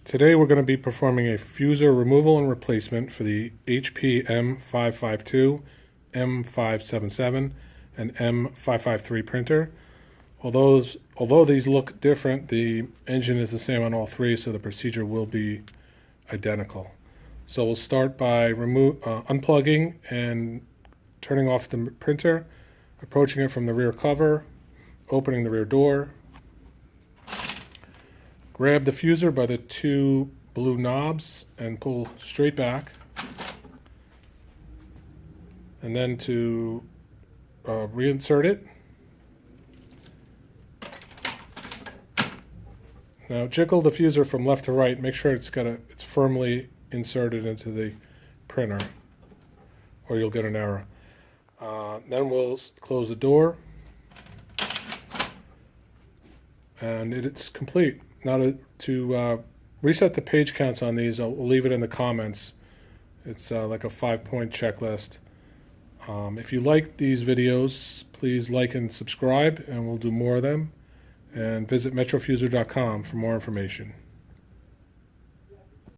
Today we're going to be performing a fusor removal and replacement for the HP M552, M577, and M553 printer. Although these look different, the engine is the same on all three, so the procedure will be identical. So we'll start by unplugging and turning off the printer, approaching it from the rear cover, opening the rear door. Grab the fusor by the two blue knobs and pull straight back. And then to reinsert it. Now jiggle the fusor from left to right. Make sure it's firmly inserted into the printer, or you'll get an error. Then we'll close the door, and it's complete. Now to reset the page counts on these, I'll leave it in the comments. It's like a 5-point checklist. If you like these videos, please like and subscribe, and we'll do more of them. And visit metrofusor.com for more information.